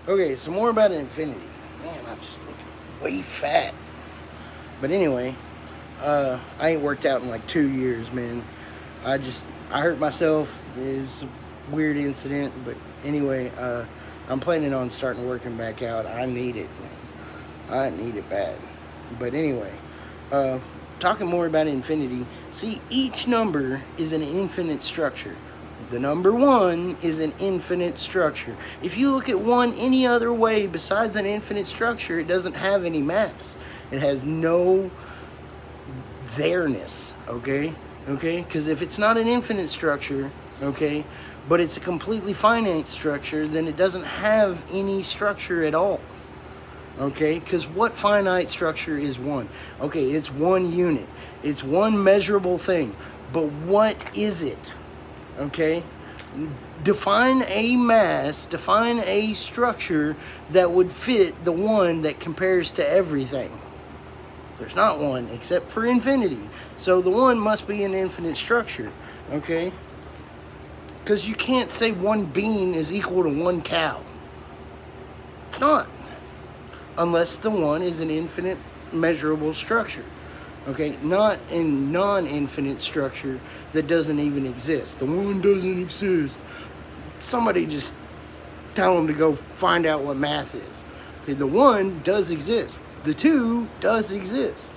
Okay, some more about infinity. Man, I just look way fat. But anyway, I ain't worked out in like 2 years, man. I hurt myself. It was a weird incident, but anyway, I'm planning on starting working back out. I need it, man. I need it bad. But anyway, uh, talking more about infinity. See, each number is an infinite structure. The number one is an infinite structure. If you look at one any other way besides an infinite structure, it doesn't have any mass. It has no there-ness, okay? Okay? Because if it's not an infinite structure, okay, but it's a completely finite structure, then it doesn't have any structure at all. Okay? Because what finite structure is one? Okay, it's one unit. It's one measurable thing. But what is it? Okay? Define a mass, define a structure that would fit the one that compares to everything. There's not one except for infinity. So the one must be an infinite structure. Okay? Because you can't say one bean is equal to one cow. It's not. Unless the one is an infinite measurable structure. Okay? Not a non-infinite structure that doesn't even exist. The one doesn't exist. Somebody just tell them to go find out what math is. Okay? The one does exist. The two does exist.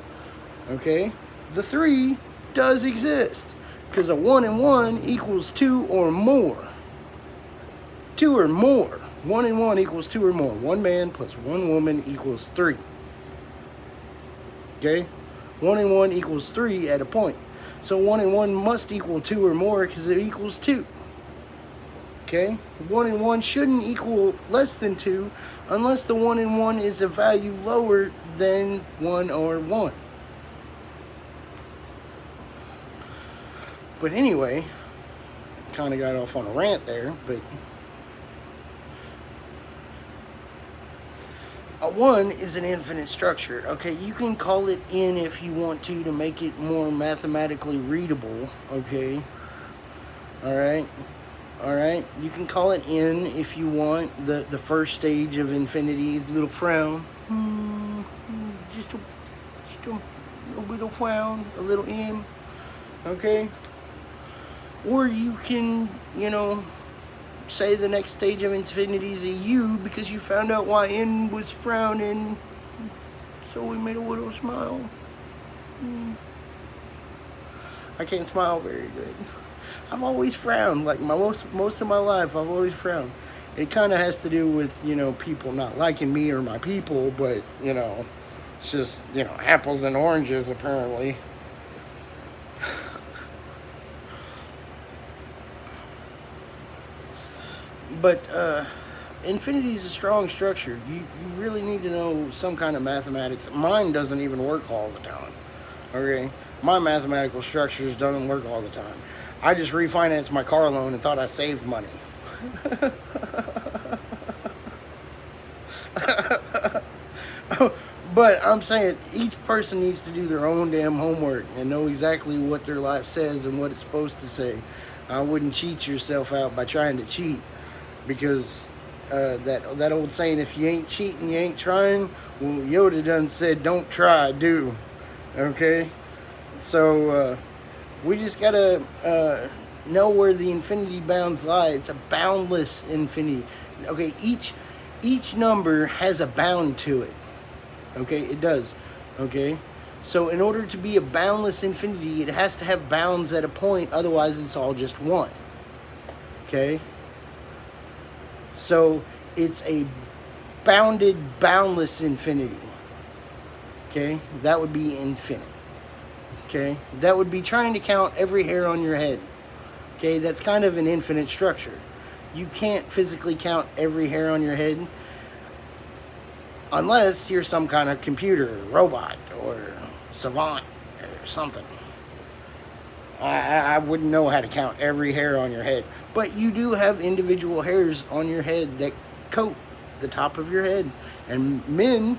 Okay? The three does exist. Because a 1 and 1 equals 2 or more. 2 or more. 1 and 1 equals 2 or more. One man plus one woman equals 3. Okay? 1 and 1 equals 3 at a point. So 1 and 1 must equal 2 or more because it equals 2. Okay? 1 and 1 shouldn't equal less than 2 unless the 1 and 1 is a value lower than 1 or 1. But anyway, kind of got off on a rant there, but a 1 is an infinite structure. Okay, you can call it n if you want to make it more mathematically readable. Okay, all right. You can call it n if you want. The first stage of infinity, little frown. Just a little frown, a little n. Okay. Or you can, say the next stage of infinity is a U because you found out why N was frowning. So we made a little smile. I can't smile very good. I've always frowned. Like most of my life, I've always frowned. It kind of has to do with, people not liking me or my people, but, it's just, apples and oranges apparently. But infinity is a strong structure. You really need to know some kind of mathematics. Mine doesn't even work all the time. Okay? My mathematical structures don't work all the time. I just refinanced my car loan and thought I saved money. But I'm saying each person needs to do their own damn homework and know exactly what their life says and what it's supposed to say. I wouldn't cheat yourself out by trying to cheat. Because that old saying, if you ain't cheating, you ain't trying. Well, Yoda done said, don't try, do. Okay? So, we just gotta know where the infinity bounds lie. It's a boundless infinity. Okay, each number has a bound to it. Okay, it does. Okay? So, in order to be a boundless infinity, it has to have bounds at a point, otherwise it's all just one. Okay? So it's a bounded, boundless infinity. Okay? That would be infinite. Okay? That would be trying to count every hair on your head. Okay? That's kind of an infinite structure. You can't physically count every hair on your head unless you're some kind of computer, robot, or savant, or something. I wouldn't know how to count every hair on your head. But you do have individual hairs on your head that coat the top of your head. And men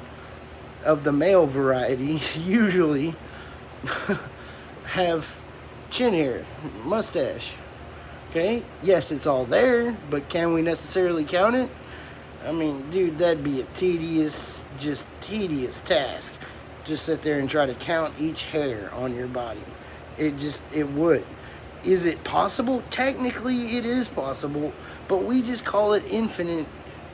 of the male variety usually have chin hair, mustache. Okay? Yes, it's all there, but can we necessarily count it? I mean, dude, that'd be a tedious, just tedious task. Just sit there and try to count each hair on your body. It would. Is it possible? Technically, it is possible, but we just call it infinite,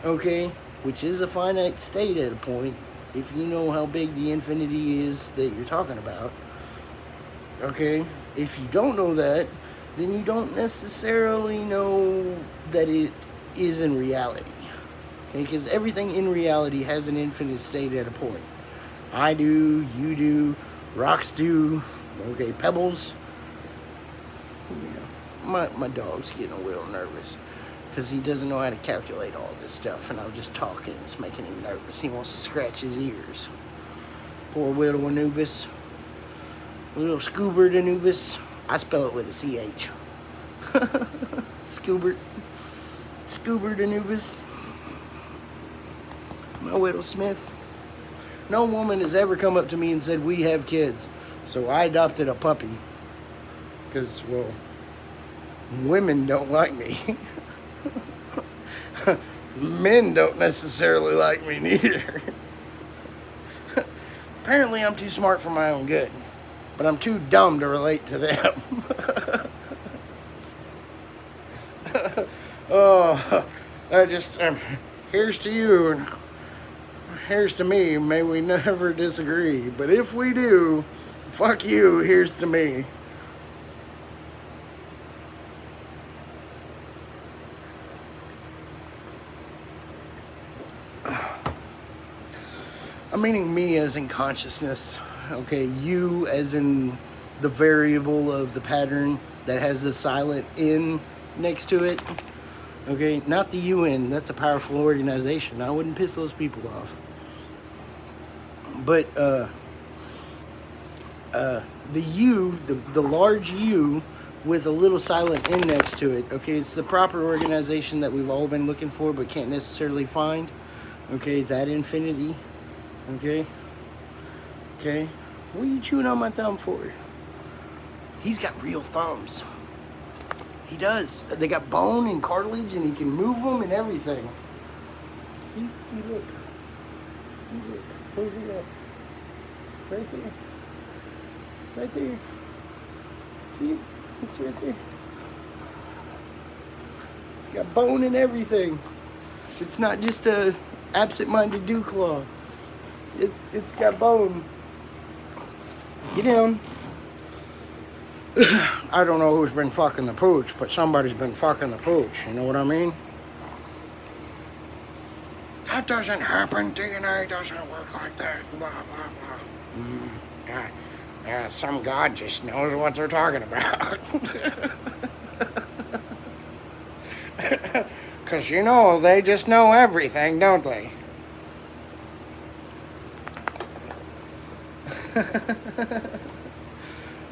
okay? Which is a finite state at a point, if you know how big the infinity is that you're talking about, okay? If you don't know that, then you don't necessarily know that it is in reality, okay? Because everything in reality has an infinite state at a point. I do, you do, rocks do, okay, pebbles. Yeah. My dog's getting a little nervous because he doesn't know how to calculate all this stuff, and I'm just talking. It's making him nervous. He wants to scratch his ears. Poor little Anubis. Little Scoobert Anubis. I spell it with a CH. Scoobert. Scoobert Anubis. My little Smith. No woman has ever come up to me and said, we have kids. So I adopted a puppy. Because, well, women don't like me. Men don't necessarily like me neither. Apparently I'm too smart for my own good. But I'm too dumb to relate to them. Oh, here's to you and here's to me. May we never disagree. But if we do, fuck you, here's to me. I'm meaning me as in consciousness, okay? You as in the variable of the pattern that has the silent N next to it, okay? Not the UN, that's a powerful organization. I wouldn't piss those people off. But the U, the large U with a little silent N next to it, okay? It's the proper organization that we've all been looking for but can't necessarily find, okay? That infinity. Okay? Okay? What are you chewing on my thumb for? He's got real thumbs. He does. They got bone and cartilage and he can move them and everything. See, look. See, look. Close it up. Right there. Right there. See it? It's right there. It's got bone and everything. It's not just a absent-minded dew claw. It's got bone. Get down. I don't know who's been fucking the pooch, but somebody's been fucking the pooch. You know what I mean? That doesn't happen. DNA doesn't work like that. Blah, blah, blah. Yeah, some god just knows what they're talking about. Because, you know, they just know everything, don't they?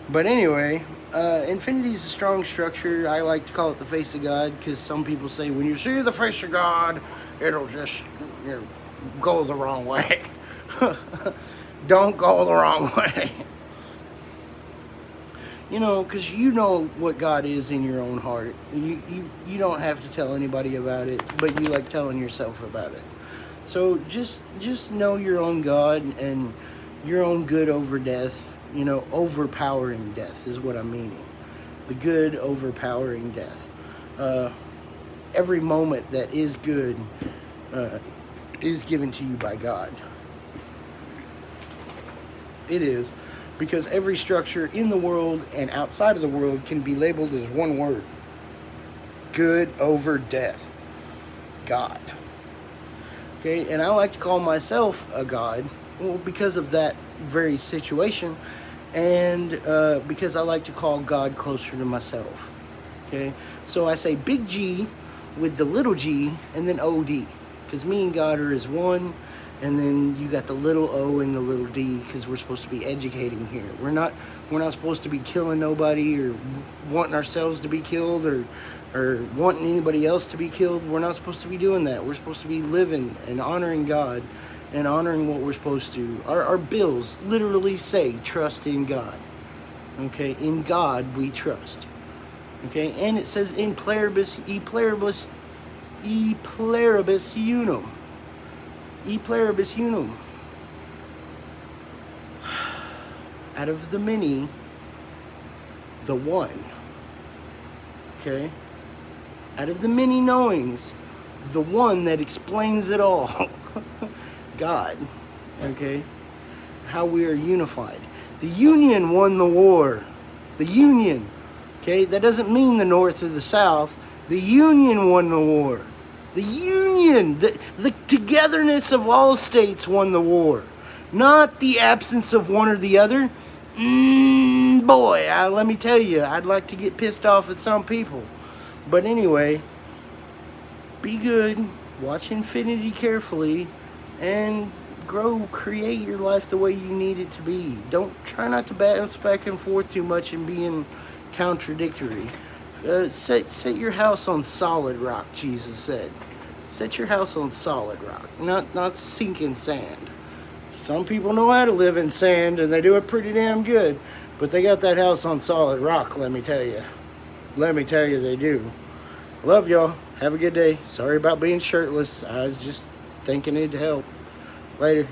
But anyway, infinity is a strong structure. I like to call it the face of God because some people say when you see the face of God, it'll just go the wrong way. Don't go the wrong way. You know, because you know what God is in your own heart. You don't have to tell anybody about it, but you like telling yourself about it. So just know your own God and your own good over death, you know, overpowering death is what I'm meaning. The good overpowering death. Every moment that is good is given to you by God. It is, because every structure in the world and outside of the world can be labeled as one word. Good over death. God. Okay, and I like to call myself a God. Well, because of that very situation, and because I like to call God closer to myself. Okay, so I say big G with the little g and then OD, because me and God are as one, and then you got the little O and the little d, because we're supposed to be educating here. We're not supposed to be killing nobody or wanting ourselves to be killed or wanting anybody else to be killed. We're not supposed to be doing that. We're supposed to be living and honoring God and honoring what we're supposed to. Our bills literally say trust in God. Okay, in God we trust. Okay, and it says in pluribus e pluribus E pluribus unum. E pluribus unum. Out of the many, the one. Okay? Out of the many knowings, the one that explains it all. God. Okay? How we are unified. The Union won the war. The Union. Okay? That doesn't mean the North or the South. The Union won the war. The Union. The togetherness of all states won the war. Not the absence of one or the other. Boy, let me tell you, I'd like to get pissed off at some people. But anyway, be good, watch Infinity carefully, and create your life the way you need it to be. Try not to bounce back and forth too much and being contradictory. Set your house on solid rock, Jesus said. Set your house on solid rock, not sinking sand. Some people know how to live in sand, and they do it pretty damn good. But they got that house on solid rock, let me tell you. Let me tell you, they do. Love y'all. Have a good day. Sorry about being shirtless. I was just thinking it'd help. Later.